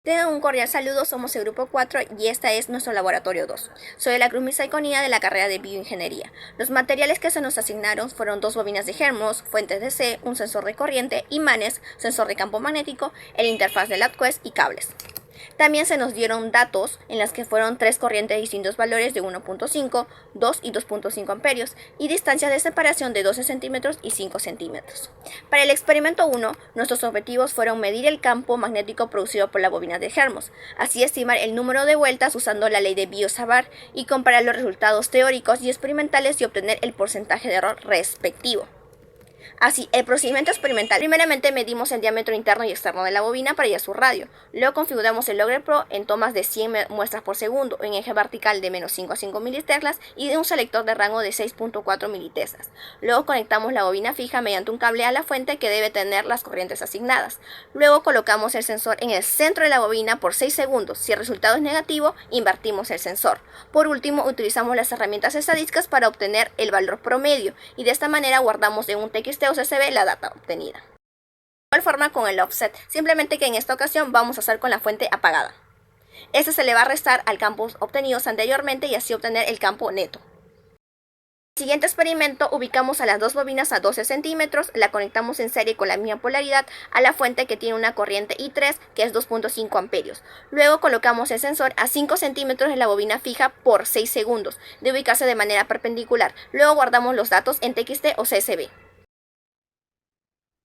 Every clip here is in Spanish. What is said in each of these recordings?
Tengan un cordial saludo, somos el grupo 4 y este es nuestro laboratorio 2. Soy la Cruz Misaiconía de la carrera de Bioingeniería. Los materiales que se nos asignaron fueron 2 bobinas de Hermos, fuentes DC, un sensor de corriente, imanes, sensor de campo magnético, el interfaz de LabQuest y cables. También se nos dieron datos en las que fueron 3 corrientes de distintos valores de 1.5, 2 y 2.5 amperios y distancias de separación de 12 centímetros y 5 centímetros. Para el experimento 1, nuestros objetivos fueron medir el campo magnético producido por la bobina de Hermos, así estimar el número de vueltas usando la ley de Biot-Savart y comparar los resultados teóricos y experimentales y obtener el porcentaje de error respectivo. Así, el procedimiento experimental. Primeramente medimos el diámetro interno y externo de la bobina para hallar su radio. Luego configuramos el Logger Pro en tomas de 100 muestras por segundo, en eje vertical de -5 a 5 militeslas y de un selector de rango de 6.4 militeslas. Luego conectamos la bobina fija mediante un cable a la fuente que debe tener las corrientes asignadas. Luego colocamos el sensor en el centro de la bobina por 6 segundos. Si el resultado es negativo, invertimos el sensor. Por último, utilizamos las herramientas estadísticas para obtener el valor promedio y de esta manera guardamos en un TXT o CSV la data obtenida. De igual forma con el offset, simplemente que en esta ocasión vamos a hacer con la fuente apagada. Este se le va a restar al campo obtenidos anteriormente y así obtener el campo neto. En el siguiente experimento ubicamos a las 2 bobinas a 12 centímetros, la conectamos en serie con la misma polaridad a la fuente que tiene una corriente I3 que es 2.5 amperios. Luego colocamos el sensor a 5 centímetros de la bobina fija por 6 segundos, de ubicarse de manera perpendicular. Luego guardamos los datos en TXT o CSV.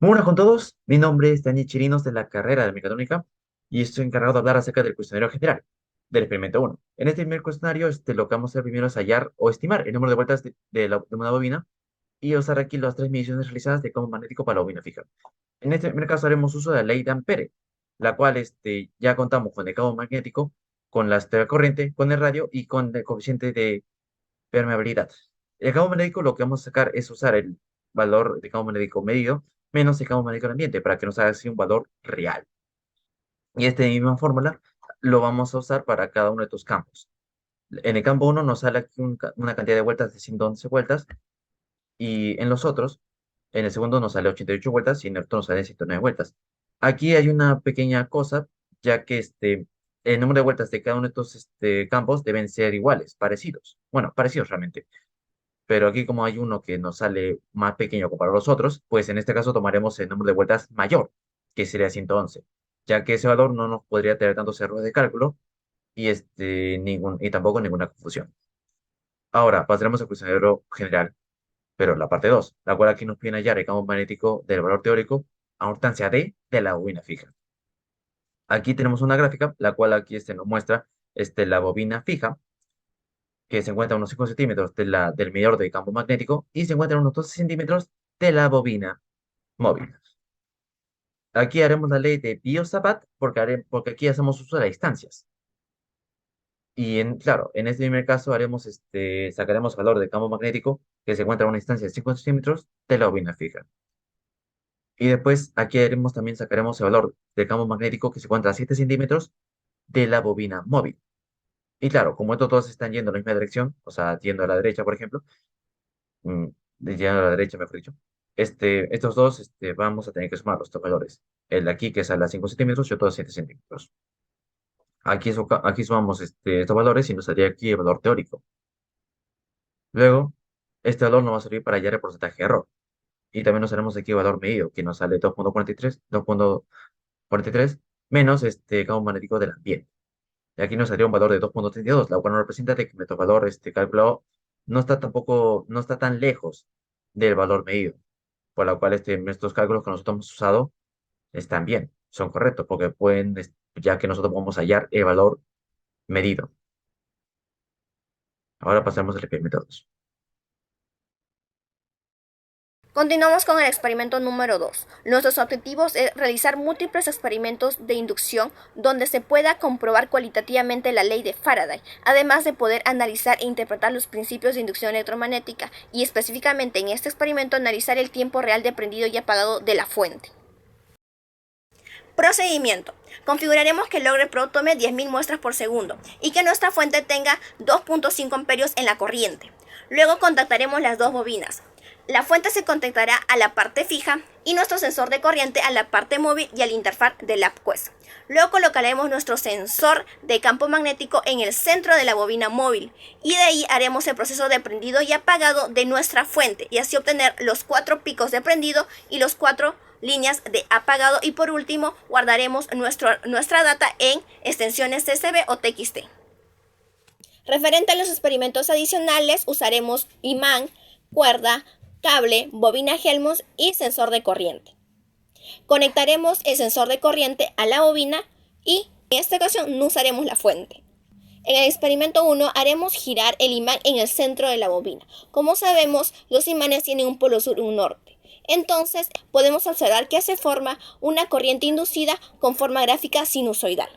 Muy buenas con todos, mi nombre es Daniel Chirinos de la carrera de mecatrónica y estoy encargado de hablar acerca del cuestionario general del experimento 1. En este primer cuestionario lo que vamos a hacer primero es hallar o estimar el número de vueltas de una bobina y usar aquí las 3 mediciones realizadas de campo magnético para la bobina fija. En este primer caso haremos uso de la ley de Ampere, la cual ya contamos con el campo magnético, con la corriente, con el radio y con el coeficiente de permeabilidad. El campo magnético lo que vamos a sacar es usar el valor de campo magnético medido menos el campo magnético del ambiente para que nos haga así un valor real. Y esta misma fórmula lo vamos a usar para cada uno de estos campos. En el campo 1 nos sale aquí una cantidad de vueltas de 111 vueltas y en los otros, en el segundo nos sale 88 vueltas y en el otro nos sale 109 vueltas. Aquí hay una pequeña cosa, ya que el número de vueltas de cada uno de estos campos deben ser iguales, parecidos. Bueno, parecidos realmente. Pero aquí como hay uno que nos sale más pequeño comparado a los otros, pues en este caso tomaremos el número de vueltas mayor, que sería 111, ya que ese valor no nos podría tener tantos errores de cálculo y, y tampoco ninguna confusión. Ahora pasaremos al cuestionario general, pero la parte 2, la cual aquí nos pide hallar el campo magnético del valor teórico a una distancia D de la bobina fija. Aquí tenemos una gráfica, la cual aquí nos muestra la bobina fija, que se encuentra a unos 5 centímetros del medidor de campo magnético y se encuentra a unos 12 centímetros de la bobina móvil. Aquí haremos la ley de Biot-Savart porque aquí hacemos uso de las distancias. Y claro, en este primer caso sacaremos valor de campo magnético que se encuentra a una distancia de 5 centímetros de la bobina fija. Y después aquí también sacaremos el valor del campo magnético que se encuentra a 7 centímetros de la bobina móvil. Y claro, como estos dos están yendo en la misma dirección, o sea, yendo a la derecha, por ejemplo, mm, yendo a la derecha, mejor dicho, estos dos vamos a tener que sumar los dos valores. El de aquí, que es a las 5 centímetros, y otro a 7 centímetros. Aquí sumamos estos valores y nos saldría aquí el valor teórico. Luego, este valor nos va a servir para hallar el porcentaje de error. Y también nos haremos aquí el valor medido, que nos sale 2.43 menos este campo magnético del ambiente. Y aquí nos saldría un valor de 2.32, la cual nos representa que nuestro valor calculado no está tan lejos del valor medido, por lo cual nuestros cálculos que nosotros hemos usado están bien, son correctos, porque ya que nosotros podemos hallar el valor medido. Ahora pasamos al experimento 2. Continuamos con el experimento número 2. Nuestros objetivos es realizar múltiples experimentos de inducción donde se pueda comprobar cualitativamente la ley de Faraday, además de poder analizar e interpretar los principios de inducción electromagnética y específicamente en este experimento analizar el tiempo real de prendido y apagado de la fuente. Procedimiento. Configuraremos que el Logger Pro tome 10.000 muestras por segundo y que nuestra fuente tenga 2.5 amperios en la corriente. Luego contactaremos las dos bobinas. La fuente se conectará a la parte fija y nuestro sensor de corriente a la parte móvil y al interfaz del AppQuest. Luego colocaremos nuestro sensor de campo magnético en el centro de la bobina móvil y de ahí haremos el proceso de prendido y apagado de nuestra fuente y así obtener los 4 picos de prendido y los 4 líneas de apagado, y por último guardaremos nuestra data en extensiones CSV o TXT. Referente a los experimentos adicionales, usaremos imán, cuerda, cable, bobina Helmholtz y sensor de corriente. Conectaremos el sensor de corriente a la bobina y en esta ocasión no usaremos la fuente. En el experimento 1 haremos girar el imán en el centro de la bobina. Como sabemos, los imanes tienen un polo sur y un norte. Entonces podemos observar que se forma una corriente inducida con forma gráfica sinusoidal.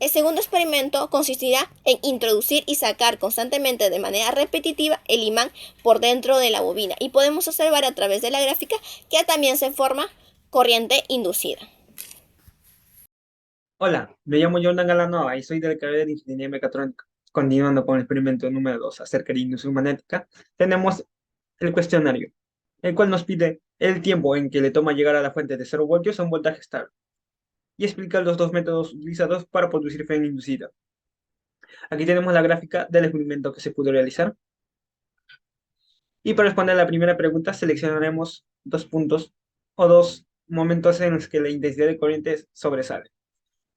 El segundo experimento consistirá en introducir y sacar constantemente de manera repetitiva el imán por dentro de la bobina y podemos observar a través de la gráfica que también se forma corriente inducida. Hola, me llamo Jordan Galanova y soy de la carrera de Ingeniería Mecatrónica. Continuando con el experimento número 2 acerca de la inducción magnética, tenemos el cuestionario, el cual nos pide el tiempo en que le toma llegar a la fuente de 0 voltios a un voltaje estable y explica los dos métodos utilizados para producir fe inducida. Aquí tenemos la gráfica del experimento que se pudo realizar. Y para responder a la primera pregunta, seleccionaremos 2 puntos o 2 momentos en los que la intensidad de corriente sobresale.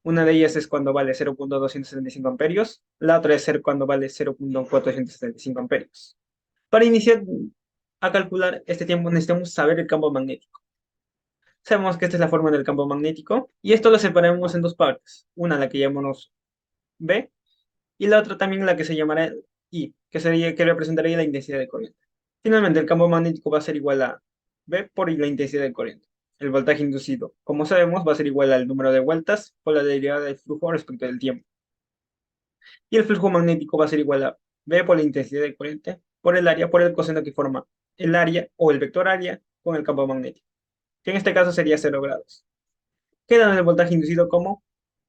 Una de ellas es cuando vale 0.275 amperios, la otra es cuando vale 0.475 amperios. Para iniciar a calcular este tiempo necesitamos saber el campo magnético. Sabemos que esta es la forma del campo magnético y esto lo separamos en 2 partes. Una la que llamamos B y la otra también la que se llamará I, que representaría la intensidad de corriente. Finalmente, el campo magnético va a ser igual a B por la intensidad de corriente. El voltaje inducido, como sabemos, va a ser igual al número de vueltas por la derivada del flujo respecto del tiempo. Y el flujo magnético va a ser igual a B por la intensidad de corriente por el área, por el coseno que forma el área o el vector área con el campo magnético, que en este caso sería 0 grados. Queda el voltaje inducido como,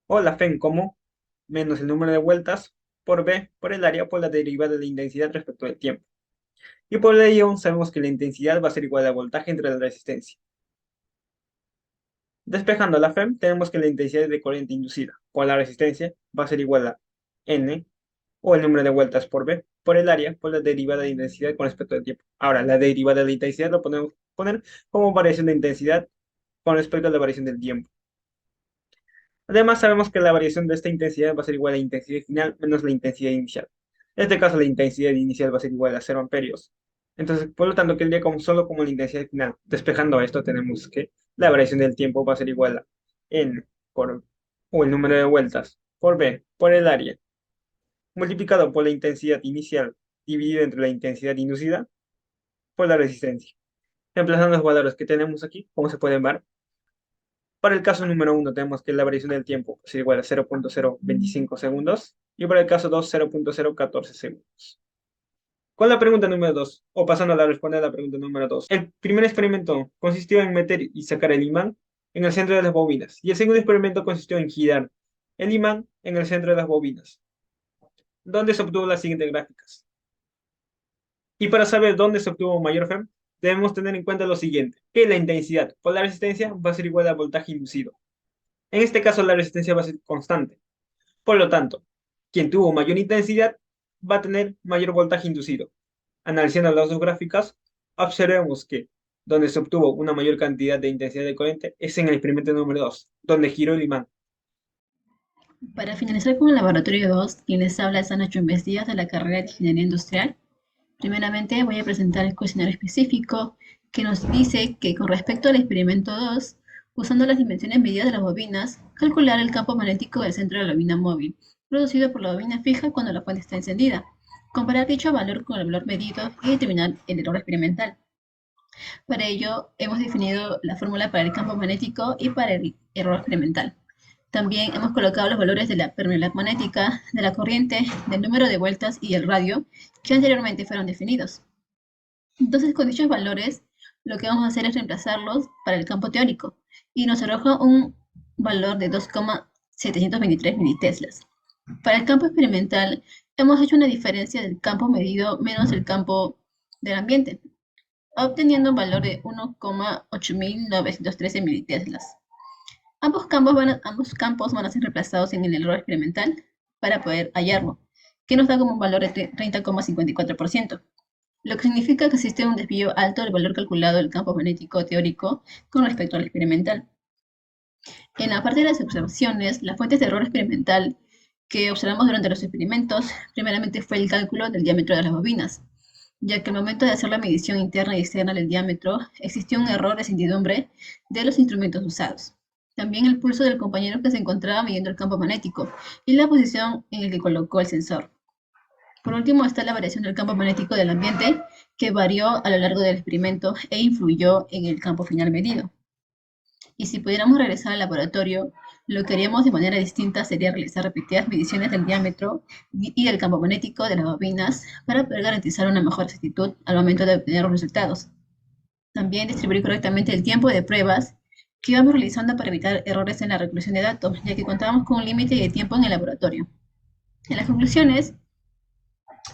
o la FEM como, menos el número de vueltas por B por el área por la derivada de la intensidad respecto del tiempo. Y por ello sabemos que la intensidad va a ser igual al voltaje entre la resistencia. Despejando la FEM, tenemos que la intensidad de corriente inducida por la resistencia va a ser igual a N, o el número de vueltas por B, por el área, por la derivada de intensidad con respecto al tiempo. Ahora, la derivada de la intensidad lo podemos poner como variación de intensidad con respecto a la variación del tiempo. Además, sabemos que la variación de esta intensidad va a ser igual a la intensidad final menos la intensidad inicial. En este caso, la intensidad inicial va a ser igual a 0 amperios. Entonces, por lo tanto, quedaría solo como la intensidad final. Despejando esto, tenemos que la variación del tiempo va a ser igual a N o el número de vueltas por B por el área, multiplicado por la intensidad inicial dividido entre la intensidad inducida por la resistencia. Reemplazando los valores que tenemos aquí, como se pueden ver, para el caso número 1 tenemos que la variación del tiempo es igual a 0.025 segundos y para el caso 2, 0.014 segundos. Con la pregunta número 2, o pasando a responder a la pregunta número 2, el primer experimento consistió en meter y sacar el imán en el centro de las bobinas y el segundo experimento consistió en girar el imán en el centro de las bobinas, donde se obtuvo las siguientes gráficas. Y para saber dónde se obtuvo mayor FEM, debemos tener en cuenta lo siguiente, que la intensidad por la resistencia va a ser igual al voltaje inducido. En este caso la resistencia va a ser constante. Por lo tanto, quien tuvo mayor intensidad va a tener mayor voltaje inducido. Analizando las dos gráficas, observemos que donde se obtuvo una mayor cantidad de intensidad de corriente es en el experimento número 2, donde giró el imán. Para finalizar con el laboratorio 2, quien les habla es Ana Chumbe Díaz de la carrera de Ingeniería Industrial. Primeramente voy a presentar el cuestionario específico que nos dice que con respecto al experimento 2, usando las dimensiones medidas de las bobinas, calcular el campo magnético del centro de la bobina móvil, producido por la bobina fija cuando la fuente está encendida. Comparar dicho valor con el valor medido y determinar el error experimental. Para ello, hemos definido la fórmula para el campo magnético y para el error experimental. También hemos colocado los valores de la permeabilidad magnética, de la corriente, del número de vueltas y el radio que anteriormente fueron definidos. Entonces, con dichos valores, lo que vamos a hacer es reemplazarlos para el campo teórico y nos arroja un valor de 2,723 militeslas. Para el campo experimental, hemos hecho una diferencia del campo medido menos el campo del ambiente, obteniendo un valor de 1,8913 militeslas. Ambos campos van a ser reemplazados en el error experimental para poder hallarlo, que nos da como un valor de 30,54%, lo que significa que existe un desvío alto del valor calculado del campo magnético teórico con respecto al experimental. En la parte de las observaciones, las fuentes de error experimental que observamos durante los experimentos, primeramente fue el cálculo del diámetro de las bobinas, ya que al momento de hacer la medición interna y externa del diámetro, existió un error de certidumbre de los instrumentos usados. También el pulso del compañero que se encontraba midiendo el campo magnético y la posición en la que colocó el sensor. Por último está la variación del campo magnético del ambiente, que varió a lo largo del experimento e influyó en el campo final medido. Y si pudiéramos regresar al laboratorio, lo que haríamos de manera distinta sería realizar repetidas mediciones del diámetro y del campo magnético de las bobinas para poder garantizar una mejor exactitud al momento de obtener los resultados. También distribuir correctamente el tiempo de pruebas que íbamos realizando para evitar errores en la recolección de datos, ya que contábamos con un límite de tiempo en el laboratorio. En las conclusiones,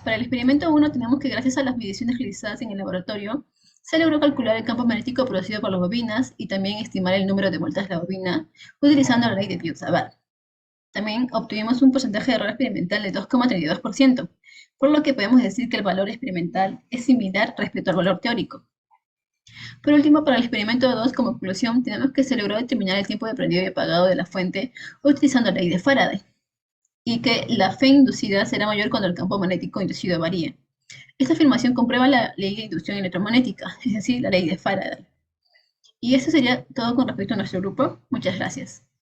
para el experimento 1 tenemos que gracias a las mediciones realizadas en el laboratorio, se logró calcular el campo magnético producido por las bobinas y también estimar el número de vueltas de la bobina utilizando la ley de Biot-Savart. También obtuvimos un porcentaje de error experimental de 2,32%, por lo que podemos decir que el valor experimental es similar respecto al valor teórico. Por último, para el experimento 2, como conclusión, tenemos que se logró determinar el tiempo de prendido y apagado de la fuente utilizando la ley de Faraday, y que la fe inducida será mayor cuando el campo magnético inducido varíe. Esta afirmación comprueba la ley de inducción electromagnética, es decir, la ley de Faraday. Y eso sería todo con respecto a nuestro grupo. Muchas gracias.